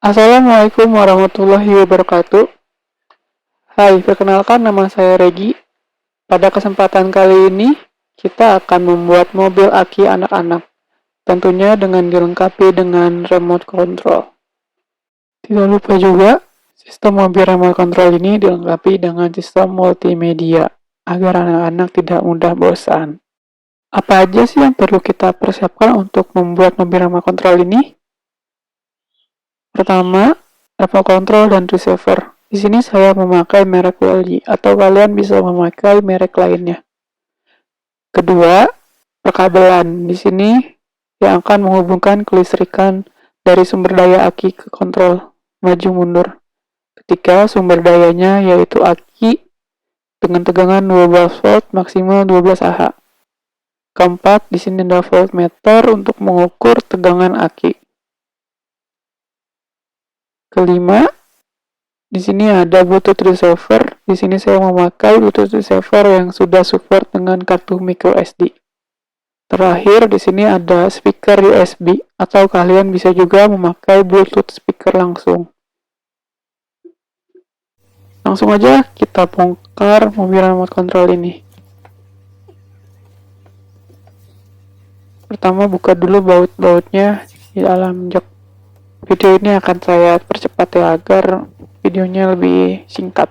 Assalamualaikum warahmatullahi wabarakatuh. Hai, perkenalkan nama saya Regi. Pada kesempatan kali ini, kita akan membuat mobil aki anak-anak. Tentunya dengan dilengkapi dengan remote control. Tidak lupa juga, sistem mobil remote control ini dilengkapi dengan sistem multimedia, agar anak-anak tidak mudah bosan. Apa aja sih yang perlu kita persiapkan untuk membuat mobil remote control ini? Pertama, remote control dan receiver. Di sini saya memakai merek LG, atau kalian bisa memakai merek lainnya. Kedua, perkabelan. Di sini yang akan menghubungkan kelistrikan dari sumber daya aki ke kontrol maju mundur. Ketiga, sumber dayanya yaitu aki dengan tegangan 12 volt maksimal 12 Ah. Keempat, di sini ada voltmeter untuk mengukur tegangan aki. Kelima, di sini ada Bluetooth receiver. Di sini saya memakai Bluetooth receiver yang sudah support dengan kartu micro SD. Terakhir, di sini ada speaker USB atau kalian bisa juga memakai Bluetooth speaker langsung. Langsung aja kita bongkar mobil remote control ini. Pertama, buka dulu baut-bautnya di dalam jok. Video ini akan saya percepat ya agar videonya lebih singkat.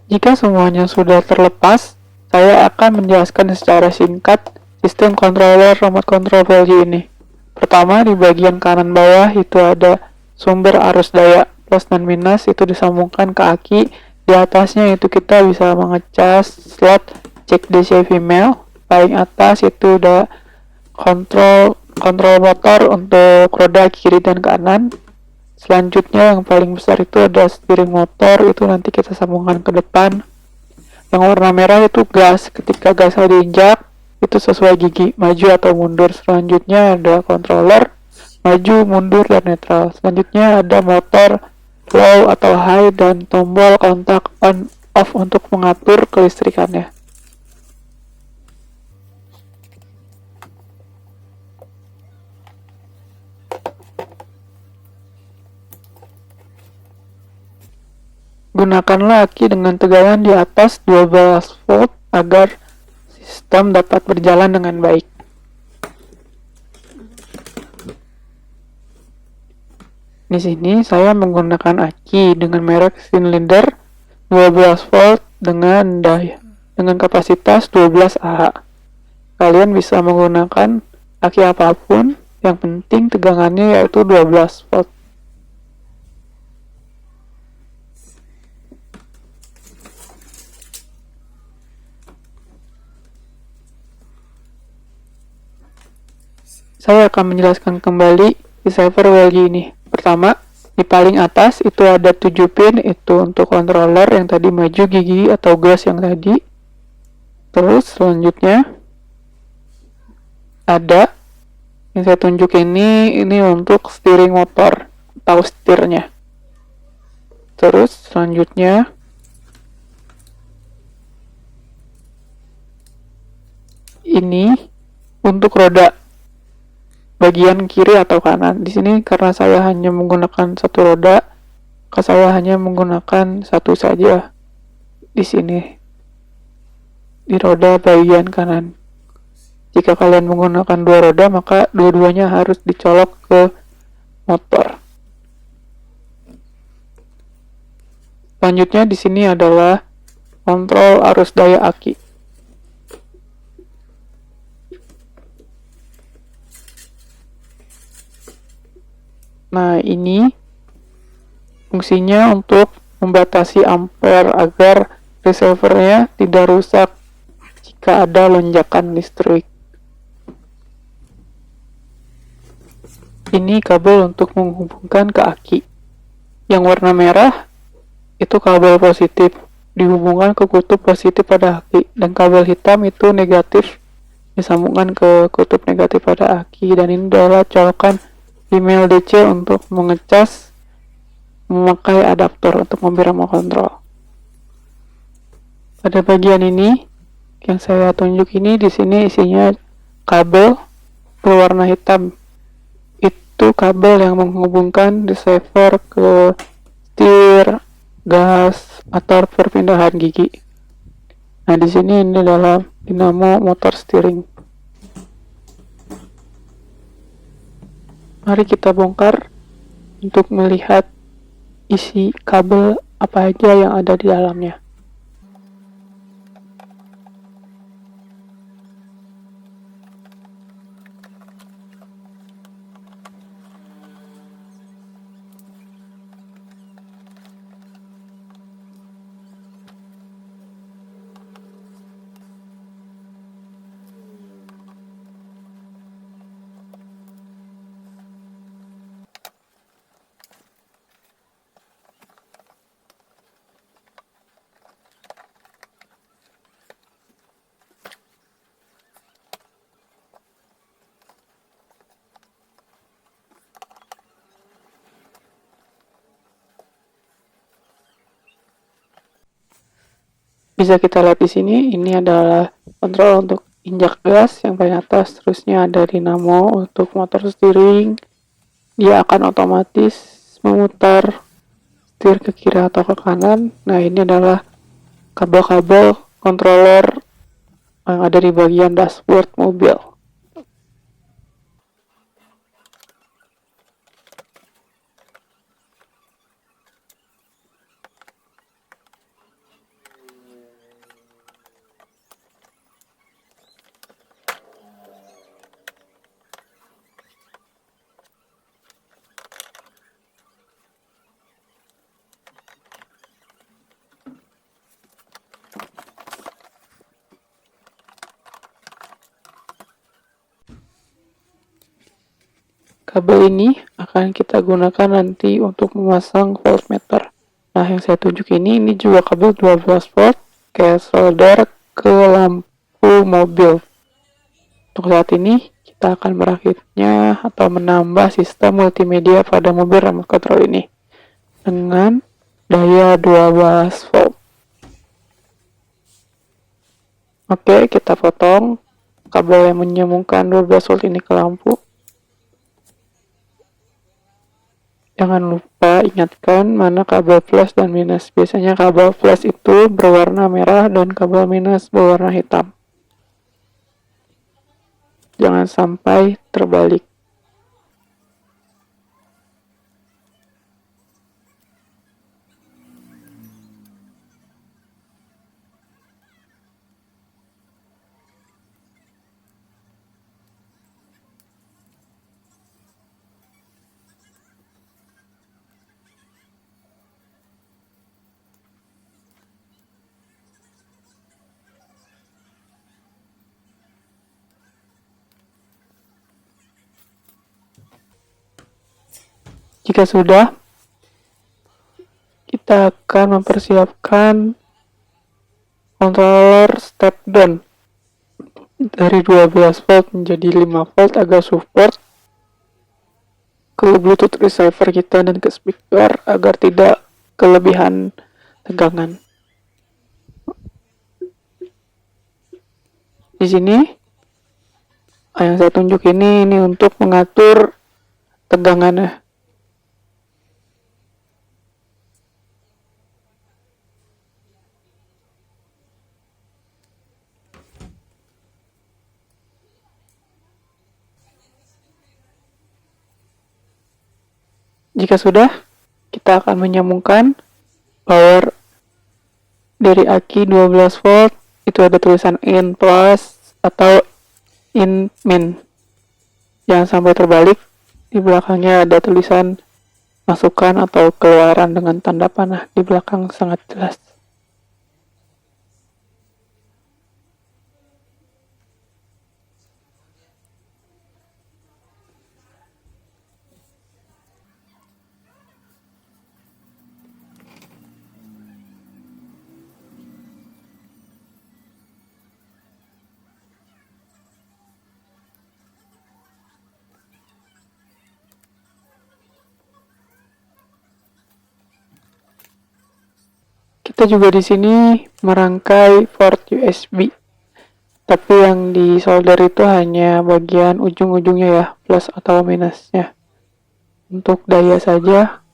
Jika semuanya sudah terlepas, saya akan menjelaskan secara singkat sistem controller remote control LG ini. Pertama, di bagian kanan bawah itu ada sumber arus daya plus dan minus, itu disambungkan ke aki. Di atasnya itu kita bisa mengecas slot cek DC female. Paling atas itu ada kontrol motor untuk roda kiri dan kanan. Selanjutnya yang paling besar itu ada steering motor, itu nanti kita sambungkan ke depan. Yang warna merah itu gas, ketika gasnya diinjak itu sesuai gigi maju atau mundur. Selanjutnya ada controller maju, mundur, dan netral. Selanjutnya ada motor low atau high dan tombol kontak on off untuk mengatur kelistrikannya. Gunakanlah aki dengan tegangan di atas 12 volt agar sistem dapat berjalan dengan baik. Di sini saya menggunakan aki dengan merek silinder 12 volt dengan kapasitas 12 Ah. Kalian bisa menggunakan aki apapun, yang penting tegangannya yaitu 12 volt. Saya akan menjelaskan kembali receiver LG ini. Pertama, di paling atas itu ada 7 pin, itu untuk controller yang tadi maju, gigi atau gas yang tadi. Terus selanjutnya ada yang saya tunjuk ini untuk steering motor atau setirnya. Terus selanjutnya ini untuk roda bagian kiri atau kanan. Di sini karena saya hanya menggunakan satu roda, maka saya hanya menggunakan satu saja di sini, di roda bagian kanan. Jika kalian menggunakan dua roda, maka dua-duanya harus dicolok ke motor. Selanjutnya di sini adalah kontrol arus daya aki. Nah, ini fungsinya untuk membatasi ampere agar receivernya tidak rusak jika ada lonjakan listrik. Ini kabel untuk menghubungkan ke aki. Yang warna merah itu kabel positif, dihubungkan ke kutub positif pada aki, dan kabel hitam itu negatif, disambungkan ke kutub negatif pada aki. Dan ini adalah colokan email DC untuk mengecas memakai adaptor untuk mobil remote control. Pada bagian ini yang saya tunjuk ini, di sini isinya kabel berwarna hitam. itu kabel yang menghubungkan receiver ke setir, gas, atau perpindahan gigi. Nah, di sini ini adalah dinamo motor steering. Mari kita bongkar untuk melihat isi kabel apa aja yang ada di dalamnya. Bisa kita lihat di sini, ini adalah kontrol untuk injak gas yang paling atas, terusnya ada dinamo untuk motor steering. Dia akan otomatis memutar setir ke kiri atau ke kanan. Nah, ini adalah kabel-kabel controller yang ada di bagian dashboard mobil. Kabel ini akan kita gunakan nanti untuk memasang voltmeter. Nah, yang saya tunjuk ini juga kabel 12 volt kayak solder ke lampu mobil. Untuk saat ini kita akan merakitnya atau menambah sistem multimedia pada mobil remote control ini dengan daya 12 volt. Oke, kita potong kabel yang menyambungkan 12 volt ini ke lampu. Jangan lupa ingatkan mana kabel plus dan minus. Biasanya kabel plus itu berwarna merah dan kabel minus berwarna hitam. Jangan sampai terbalik. Jika sudah, kita akan mempersiapkan controller step down dari 12 volt menjadi 5 volt agar support ke Bluetooth receiver kita dan ke speaker agar tidak kelebihan tegangan. Di sini yang saya tunjuk ini untuk mengatur tegangannya. Jika sudah, kita akan menyambungkan power dari aki 12 volt. Itu ada tulisan in plus atau in min. Jangan sampai terbalik. Di belakangnya ada tulisan masukan atau keluaran dengan tanda panah di belakang sangat jelas. Kita juga di sini merangkai port USB. Tapi yang di solder itu hanya bagian ujung-ujungnya ya, plus atau minusnya. untuk daya saja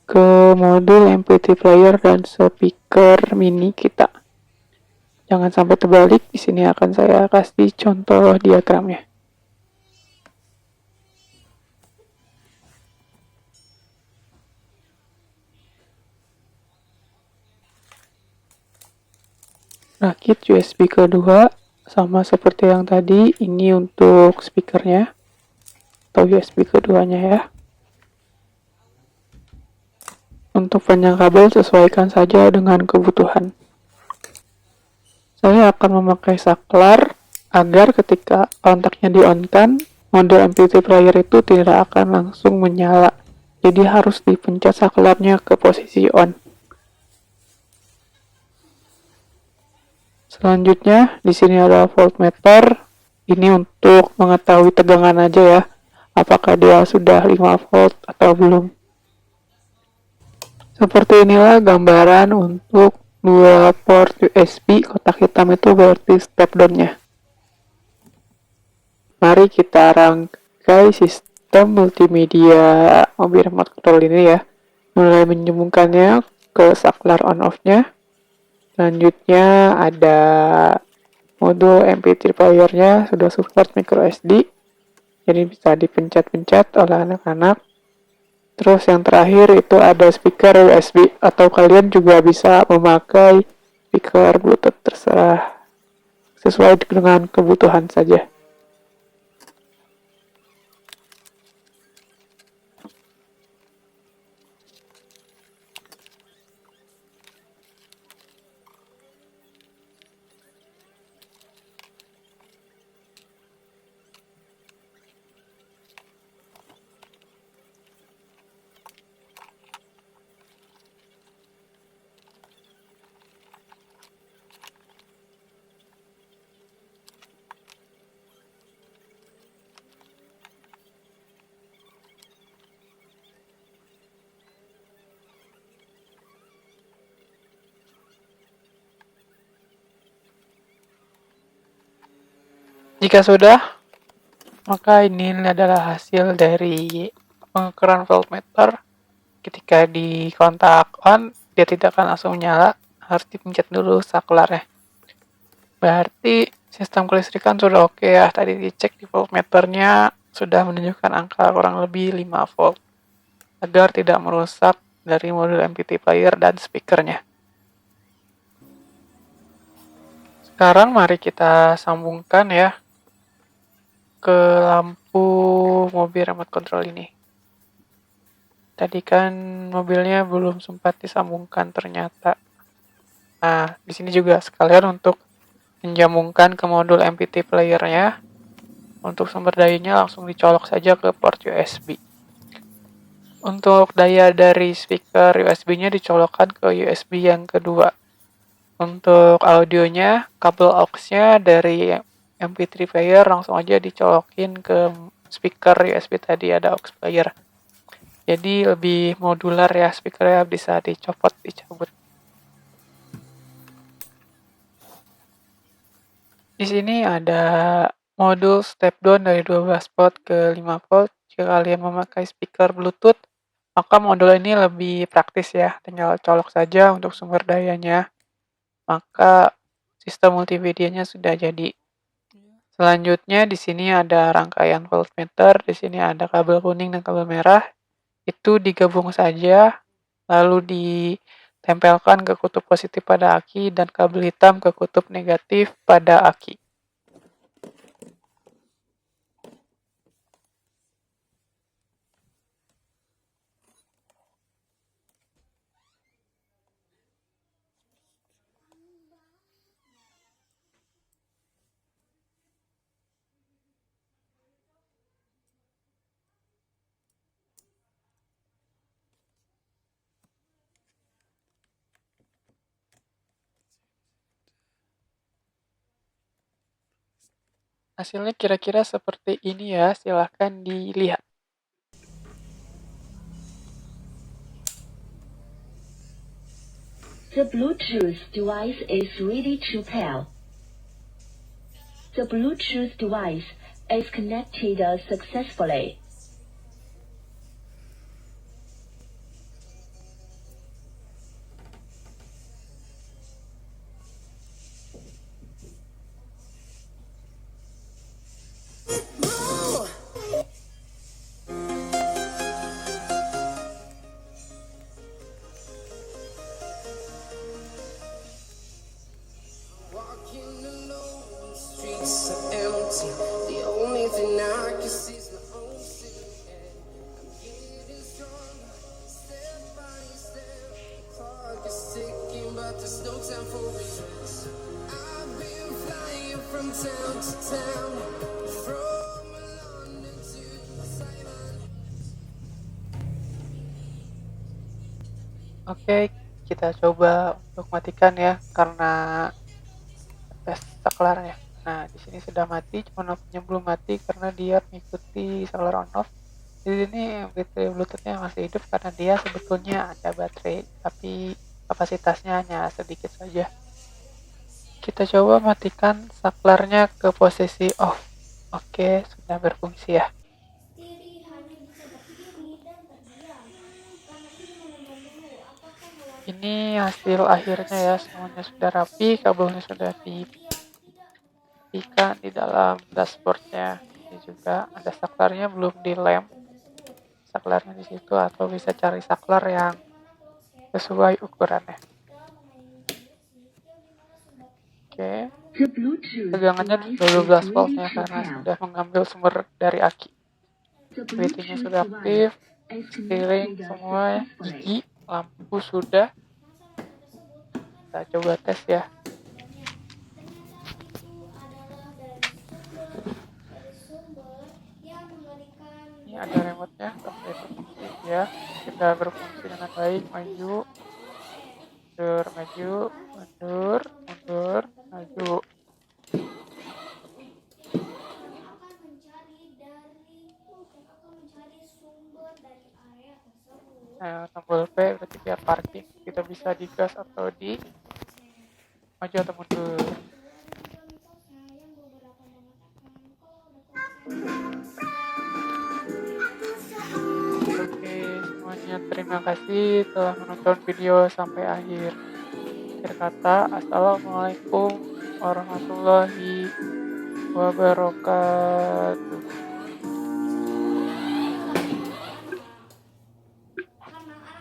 ke modul MP3 player dan speaker mini kita. Jangan sampai terbalik, di sini akan saya kasih contoh diagramnya. Rakit USB kedua, sama seperti yang tadi, ini untuk speakernya, atau USB keduanya ya. Untuk panjang kabel sesuaikan saja dengan kebutuhan. Saya akan memakai saklar agar ketika kontaknya di-on-kan, modul MP3 player itu tidak akan langsung menyala. Jadi harus dipencet saklarnya ke posisi on. Selanjutnya, di sini ada voltmeter. Ini untuk mengetahui tegangan aja ya, apakah dia sudah 5 volt atau belum. Seperti inilah gambaran untuk dua port USB, kotak hitam itu berarti step down-nya. Mari kita rangkai sistem multimedia mobil remote control ini ya. Mulai menyambungkannya ke saklar on off-nya. Selanjutnya ada modul MP3 player-nya sudah support micro SD. Jadi bisa dipencet-pencet oleh anak-anak. Terus yang terakhir itu ada speaker USB, atau kalian juga bisa memakai speaker Bluetooth, terserah, sesuai dengan kebutuhan saja. Jika sudah, maka ini adalah hasil dari pengukuran voltmeter. Ketika di kontak on, dia tidak akan langsung nyala, harus dipencet dulu saklarnya. Berarti sistem kelistrikan sudah oke ya. Tadi dicek di voltmeternya sudah menunjukkan angka kurang lebih 5 volt, agar tidak merusak dari modul MP3 player dan speakernya. Sekarang mari kita sambungkan ya ke lampu mobil remote control ini. Tadi kan mobilnya belum sempat disambungkan ternyata. Nah, di sini juga sekalian untuk menyambungkan ke modul MP3 player-nya. Untuk sumber dayanya langsung dicolok saja ke port USB. Untuk daya dari speaker USB-nya dicolokkan ke USB yang kedua. Untuk audionya, kabel aux-nya dari MP3 player langsung aja dicolokin ke speaker USB tadi, ada aux player. Jadi lebih modular ya, speakernya bisa dicopot, dicabut. Di sini ada modul step down dari 12 volt ke 5 volt. Jika kalian memakai speaker Bluetooth, maka modul ini lebih praktis ya, tinggal colok saja untuk sumber dayanya. Maka sistem multimedianya sudah jadi. Selanjutnya di sini ada rangkaian voltmeter, di sini ada kabel kuning dan kabel merah. Itu digabung saja, lalu ditempelkan ke kutub positif pada aki dan kabel hitam ke kutub negatif pada aki. Hasilnya kira-kira seperti ini ya, silahkan dilihat. The Bluetooth device is ready to pair. The Bluetooth device is connected successfully. Oke, kita coba untuk matikan ya, karena tes saklarnya. Nah, di sini sudah mati, cuma lampunya belum mati karena dia mengikuti saklar on off. Di sini baterai Bluetooth-nya masih hidup karena dia sebetulnya ada baterai, tapi kapasitasnya hanya sedikit saja. Kita coba matikan saklarnya ke posisi off. Oke, sudah berfungsi ya. Ini hasil akhirnya ya, semuanya sudah rapi, kabelnya sudah dipatikan di dalam dashboardnya. Ini juga ada saklarnya belum dilem, saklarnya di situ, atau bisa cari saklar yang sesuai ukurannya. Oke, The Bluetooth tegangannya device 12 is volt ready ya to karena pair. sudah mengambil sumber dari aki. The Ratingnya Bluetooth sudah aktif, device is steering connected semua, successfully. gigi, lampu sudah. Kita coba tes ya. Ini ada remote-nya, apakah itu fungsi ya. Sudah berfungsi dengan baik, maju, mundur, maju. Nah, tombol P berarti biar parking. Kita bisa digas atau di maju atau mundur. Oke, semuanya terima kasih telah menonton video sampai akhir. Akhir kata, Assalamualaikum warahmatullahi wabarakatuh.